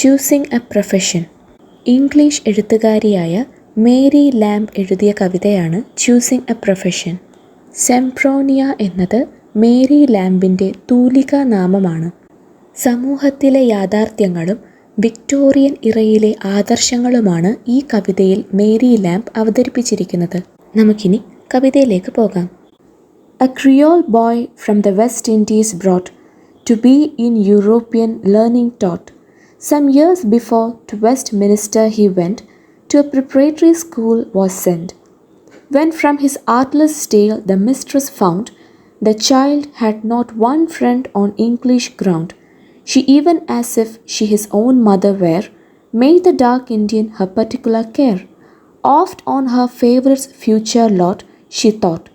Choosing a profession. English എഴുത്തുകാരിയായ Mary Lamb എഴുതിയ കവിതയാണ് ചൂസിങ് എ പ്രൊഫഷൻ. സെംപ്രോണിയ എന്നത് മേരി ലാംബിൻ്റെ തൂലികാ നാമമാണ്. സമൂഹത്തിലെ യാഥാർത്ഥ്യങ്ങളും വിക്ടോറിയൻ ഇറയിലെ ആദർശങ്ങളുമാണ് ഈ കവിതയിൽ മേരി ലാംബ് അവതരിപ്പിച്ചിരിക്കുന്നത്. നമുക്കിനി കവിതയിലേക്ക് പോകാം. A Creole boy from the West Indies brought to be in European learning taught. Some years before to Westminster he went, to a preparatory school was sent. When from his artless tale the mistress found, the child had not one friend on English ground. She even as if she his own mother were, made the dark Indian her particular care. Oft on her favourite's future lot she thought.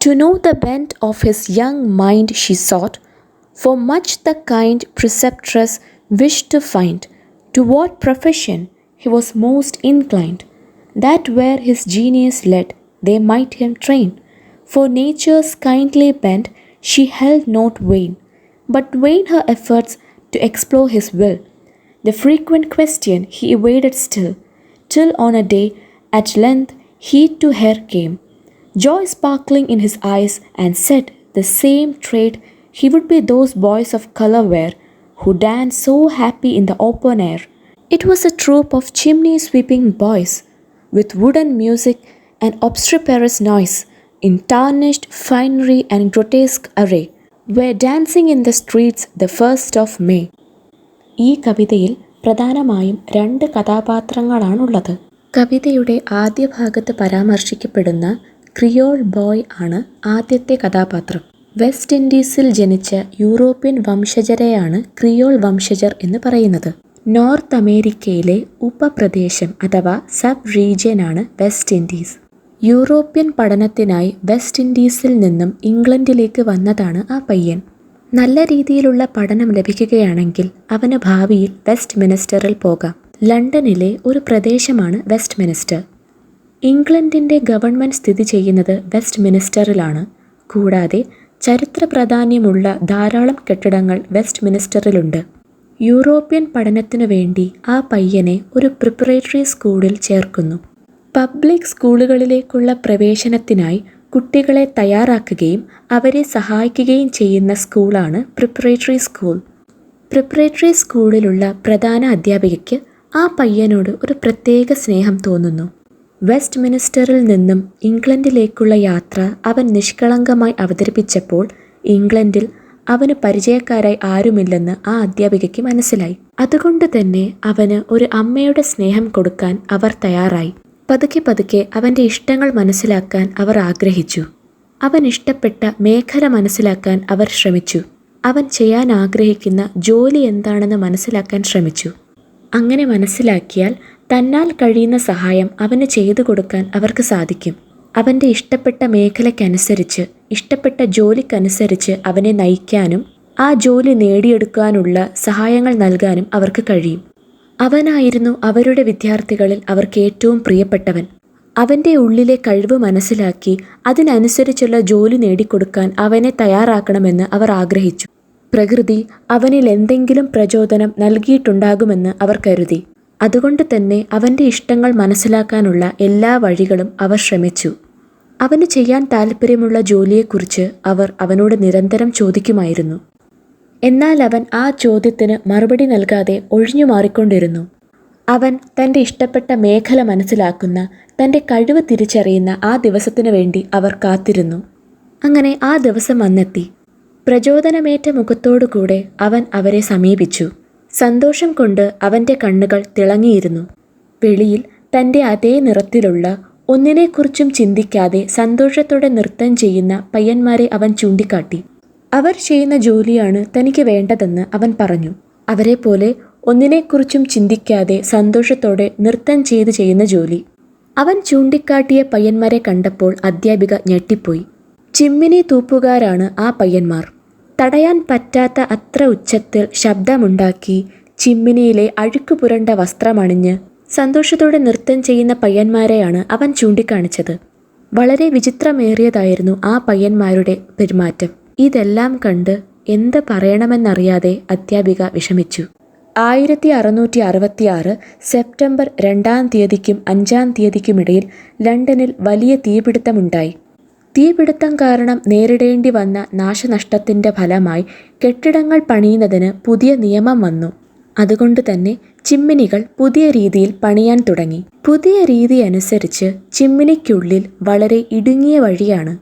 To know the bent of his young mind she sought, for much the kind preceptress wished to find, to what profession he was most inclined, that where his genius led they might him train. For nature's kindly bent she held not vain, but vain her efforts to explore his will. The frequent question he evaded still, till on a day at length he to her came, joy sparkling in his eyes, and said the same trade he would be those boys of colour wear, who dance so happy in the open air. It was a troop of chimney-sweeping boys, with wooden music and obstreperous noise, in tarnished finery and grotesque array, were dancing in the streets the 1st of May. ഈ കവിതയിൽ പ്രധാനമായും 2 കഥാപാത്രങ്ങളാണുള്ളത്. കവിതയുടെ ആദ്യ ഭാഗത്ത് പരാമർശിക്കപ്പെടുന്ന Creole boy ആണ് ആദ്യത്തെ കഥാപാത്രം. West ഇൻഡീസിൽ ജനിച്ച യൂറോപ്യൻ വംശജരെയാണ് ക്രിയോൾ വംശജർ എന്ന് പറയുന്നത്. നോർത്ത് അമേരിക്കയിലെ ഉപപ്രദേശം അഥവാ സബ് റീജിയനാണ് വെസ്റ്റ് ഇൻഡീസ്. യൂറോപ്യൻ പഠനത്തിനായി വെസ്റ്റ് ഇൻഡീസിൽ നിന്നും ഇംഗ്ലണ്ടിലേക്ക് വന്നതാണ് ആ പയ്യൻ. നല്ല രീതിയിലുള്ള പഠനം ലഭിക്കുകയാണെങ്കിൽ അവന് ഭാവിയിൽ വെസ്റ്റ് മിനിസ്റ്ററിൽ പോകാം. ലണ്ടനിലെ ഒരു പ്രദേശമാണ് വെസ്റ്റ് മിനിസ്റ്റർ. ഇംഗ്ലണ്ടിൻ്റെ ഗവൺമെൻറ് സ്ഥിതി ചെയ്യുന്നത് വെസ്റ്റ് മിനിസ്റ്ററിലാണ്. കൂടാതെ ചരിത്ര പ്രാധാന്യമുള്ള ധാരാളം കെട്ടിടങ്ങൾ വെസ്റ്റ് മിനിസ്റ്ററിലുണ്ട്. യൂറോപ്യൻ പഠനത്തിനു വേണ്ടി ആ പയ്യനെ ഒരു പ്രിപ്പറേറ്ററി സ്കൂളിൽ ചേർക്കുന്നു. പബ്ലിക് സ്കൂളുകളിലേക്കുള്ള പ്രവേശനത്തിനായി കുട്ടികളെ തയ്യാറാക്കുകയും അവരെ സഹായിക്കുകയും ചെയ്യുന്ന സ്കൂളാണ് പ്രിപ്പറേറ്ററി സ്കൂൾ. പ്രിപ്പറേറ്ററി സ്കൂളിലുള്ള പ്രധാന അധ്യാപികയ്ക്ക് ആ പയ്യനോട് ഒരു പ്രത്യേക സ്നേഹം തോന്നുന്നു. വെസ്റ്റ് മിനിസ്റ്ററിൽ നിന്നും ഇംഗ്ലണ്ടിലേക്കുള്ള യാത്ര അവൻ നിഷ്കളങ്കമായി അവതരിപ്പിച്ചപ്പോൾ ഇംഗ്ലണ്ടിൽ അവന് പരിചയക്കാരായി ആരുമില്ലെന്ന് ആ അധ്യാപികയ്ക്ക് മനസ്സിലായി. അതുകൊണ്ട് തന്നെ അവന് ഒരു അമ്മയുടെ സ്നേഹം കൊടുക്കാൻ അവർ തയ്യാറായി. പതുക്കെ പതുക്കെ അവൻ്റെ ഇഷ്ടങ്ങൾ മനസ്സിലാക്കാൻ അവർ ആഗ്രഹിച്ചു. അവൻ ഇഷ്ടപ്പെട്ട മേഖല മനസ്സിലാക്കാൻ അവർ ശ്രമിച്ചു. അവൻ ചെയ്യാൻ ആഗ്രഹിക്കുന്ന ജോലി എന്താണെന്ന് മനസ്സിലാക്കാൻ ശ്രമിച്ചു. അങ്ങനെ മനസ്സിലാക്കിയാൽ തന്നാൽ കഴിയുന്ന സഹായം അവന് ചെയ്തു കൊടുക്കാൻ അവർക്ക് സാധിക്കും. അവൻ്റെ ഇഷ്ടപ്പെട്ട മേഖലയ്ക്കനുസരിച്ച്, ഇഷ്ടപ്പെട്ട ജോലിക്കനുസരിച്ച് അവനെ നയിക്കാനും ആ ജോലി നേടിയെടുക്കാനുള്ള സഹായങ്ങൾ നൽകാനും അവർക്ക് കഴിയും. അവനായിരുന്നു അവരുടെ വിദ്യാർത്ഥികളിൽ അവർക്ക് ഏറ്റവും പ്രിയപ്പെട്ടവൻ. അവൻ്റെ ഉള്ളിലെ കഴിവ് മനസ്സിലാക്കി അതിനനുസരിച്ചുള്ള ജോലി നേടിക്കൊടുക്കാൻ അവനെ തയ്യാറാക്കണമെന്ന് അവർ ആഗ്രഹിച്ചു. പ്രകൃതി അവനിൽ എന്തെങ്കിലും പ്രചോദനം നൽകിയിട്ടുണ്ടാകുമെന്ന് അവർ കരുതി. അതുകൊണ്ട് തന്നെ അവൻ്റെ ഇഷ്ടങ്ങൾ മനസ്സിലാക്കാനുള്ള എല്ലാ വഴികളും അവർ ശ്രമിച്ചു. അവന് ചെയ്യാൻ താല്പര്യമുള്ള ജോലിയെക്കുറിച്ച് അവർ അവനോട് നിരന്തരം ചോദിക്കുമായിരുന്നു. എന്നാൽ അവൻ ആ ചോദ്യത്തിന് മറുപടി നൽകാതെ ഒഴിഞ്ഞു മാറിക്കൊണ്ടിരുന്നു. അവൻ തൻ്റെ ഇഷ്ടപ്പെട്ട മേഖല മനസ്സിലാക്കുന്ന, തൻ്റെ കഴിവ് തിരിച്ചറിയുന്ന ആ ദിവസത്തിനു വേണ്ടി അവർ കാത്തിരുന്നു. അങ്ങനെ ആ ദിവസം വന്നെത്തി. പ്രചോദനമേറ്റ മുഖത്തോടുകൂടെ അവൻ അവരെ സമീപിച്ചു. സന്തോഷം കൊണ്ട് അവൻ്റെ കണ്ണുകൾ തിളങ്ങിയിരുന്നു. വെളിയിൽ തൻ്റെ അതേ നിറത്തിലുള്ള, ഒന്നിനെക്കുറിച്ചും ചിന്തിക്കാതെ സന്തോഷത്തോടെ നൃത്തം ചെയ്യുന്ന പയ്യന്മാരെ അവൻ ചൂണ്ടിക്കാട്ടി. അവർ ചെയ്യുന്ന ജോലിയാണ് തനിക്ക് വേണ്ടതെന്ന് അവൻ പറഞ്ഞു. അവരെ പോലെ ഒന്നിനെക്കുറിച്ചും ചിന്തിക്കാതെ സന്തോഷത്തോടെ നൃത്തം ചെയ്യുന്ന ജോലി. അവൻ ചൂണ്ടിക്കാട്ടിയ പയ്യന്മാരെ കണ്ടപ്പോൾ അധ്യാപിക ഞെട്ടിപ്പോയി. ചിമ്മിനി തൂപ്പുകാരാണ് ആ പയ്യന്മാർ. തടയാൻ പറ്റാത്ത അത്ര ഉച്ചത്തിൽ ശബ്ദമുണ്ടാക്കി ചിമ്മിനിയിലെ അഴുക്ക് പുരണ്ട വസ്ത്രമണിഞ്ഞ് സന്തോഷത്തോടെ നൃത്തം ചെയ്യുന്ന പയ്യന്മാരെയാണ് അവൻ ചൂണ്ടിക്കാണിച്ചത്. വളരെ വിചിത്രമേറിയതായിരുന്നു ആ പയ്യന്മാരുടെ പെരുമാറ്റം. ഇതെല്ലാം കണ്ട് എന്ത് പറയണമെന്നറിയാതെ അധ്യാപിക വിഷമിച്ചു. 1666 സെപ്റ്റംബർ 2-ാം തീയതിക്കും 5-ാം തീയതിക്കുമിടയിൽ ലണ്ടനിൽ വലിയ തീപിടുത്തമുണ്ടായി. തീപിടുത്തം കാരണം നേരിടേണ്ടി വന്ന നാശനഷ്ടത്തിൻ്റെ ഫലമായി കെട്ടിടങ്ങൾ പണിയുന്നതിന് പുതിയ നിയമം വന്നു. അതുകൊണ്ട് തന്നെ ചിമ്മിനികൾ പുതിയ രീതിയിൽ പണിയാൻ തുടങ്ങി. പുതിയ രീതി അനുസരിച്ച് ചിമ്മിനിക്കുള്ളിൽ വളരെ ഇടുങ്ങിയ വഴിയാണ്.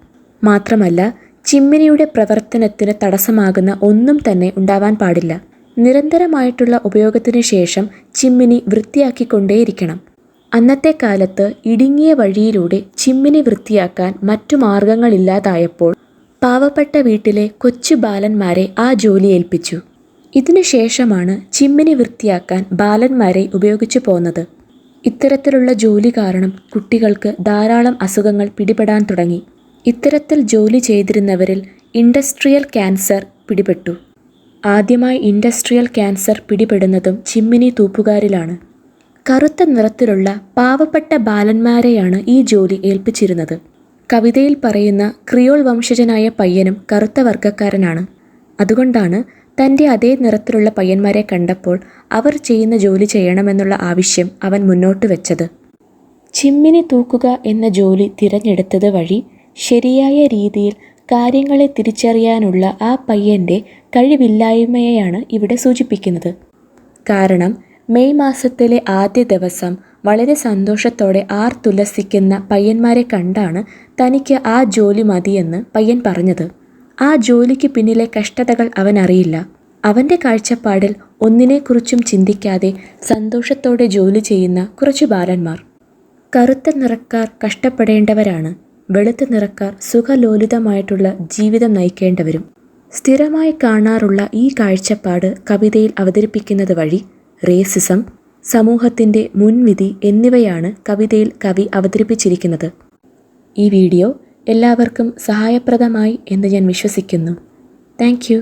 മാത്രമല്ല, ചിമ്മിനിയുടെ പ്രവർത്തനത്തിന് തടസ്സമാകുന്ന ഒന്നും തന്നെ ഉണ്ടാവാൻ പാടില്ല. നിരന്തരമായിട്ടുള്ള ഉപയോഗത്തിനു ശേഷം ചിമ്മിനി വൃത്തിയാക്കിക്കൊണ്ടേയിരിക്കണം. അന്നത്തെ കാലത്ത് ഇടുങ്ങിയ വഴിയിലൂടെ ചിമ്മിനി വൃത്തിയാക്കാൻ മറ്റു മാർഗങ്ങളില്ലാതായപ്പോൾ പാവപ്പെട്ട വീട്ടിലെ കൊച്ചു ബാലന്മാരെ ആ ജോലി ഏൽപ്പിച്ചു. ഇതിനുശേഷമാണ് ചിമ്മിനി വൃത്തിയാക്കാൻ ബാലന്മാരെ ഉപയോഗിച്ചു പോന്നത്. ഇത്തരത്തിലുള്ള ജോലി കാരണം കുട്ടികൾക്ക് ധാരാളം അസുഖങ്ങൾ പിടിപെടാൻ തുടങ്ങി. ഇത്തരത്തിൽ ജോലി ചെയ്തിരുന്നവരിൽ ഇൻഡസ്ട്രിയൽ ക്യാൻസർ പിടിപെട്ടു. ആദ്യമായി ഇൻഡസ്ട്രിയൽ ക്യാൻസർ പിടിപെടുന്നതും ചിമ്മിനി തൂപ്പുകാരിലാണ്. കറുത്ത നിറത്തിലുള്ള പാവപ്പെട്ട ബാലന്മാരെയാണ് ഈ ജോലി ഏൽപ്പിച്ചിരുന്നത്. കവിതയിൽ പറയുന്ന ക്രിയോൾ വംശജനായ പയ്യനും കറുത്ത വർഗ്ഗക്കാരനാണ്. അതുകൊണ്ടാണ് തൻ്റെ അതേ നിറത്തിലുള്ള പയ്യന്മാരെ കണ്ടപ്പോൾ അവർ ചെയ്യുന്ന ജോലി ചെയ്യണമെന്നുള്ള ആവശ്യം അവൻ മുന്നോട്ട് വെച്ചത്. ചിമ്മിനി തൂക്കുക എന്ന ജോലി തിരഞ്ഞെടുത്തത് വഴി ശരിയായ രീതിയിൽ കാര്യങ്ങളെ തിരിച്ചറിയാനുള്ള ആ പയ്യൻ്റെ കഴിവില്ലായ്മയെയാണ് ഇവിടെ സൂചിപ്പിക്കുന്നത്. കാരണം മെയ് മാസത്തിലെ ആദ്യ ദിവസം വളരെ സന്തോഷത്തോടെ ആർത്തുല്ലസിക്കുന്ന പയ്യന്മാരെ കണ്ടാണ് തനിക്ക് ആ ജോലി മതിയെന്ന് പയ്യൻ പറഞ്ഞത്. ആ ജോലിക്ക് പിന്നിലെ കഷ്ടതകൾ അവൻ അറിയില്ല. അവൻ്റെ കാഴ്ചപ്പാടിൽ ഒന്നിനെക്കുറിച്ചും ചിന്തിക്കാതെ സന്തോഷത്തോടെ ജോലി ചെയ്യുന്ന കുറച്ചു ബാലന്മാർ. കറുത്ത നിറക്കാർ കഷ്ടപ്പെടേണ്ടവരാണ്. വെളുത്ത നിറക്കാർ സുഖലോലിതമായിട്ടുള്ള ജീവിതം നയിക്കേണ്ടവരും. സ്ഥിരമായി കാണാറുള്ള ഈ കാഴ്ചപ്പാട് കവിതയിൽ അവതരിപ്പിക്കുന്നത് വഴി റേസിസം, സമൂഹത്തിൻ്റെ മുൻവിധി എന്നിവയാണ് കവിതയിൽ കവി അവതരിപ്പിച്ചിരിക്കുന്നത്. ഈ വീഡിയോ എല്ലാവർക്കും സഹായപ്രദമായി എന്ന് ഞാൻ വിശ്വസിക്കുന്നു. Thank you.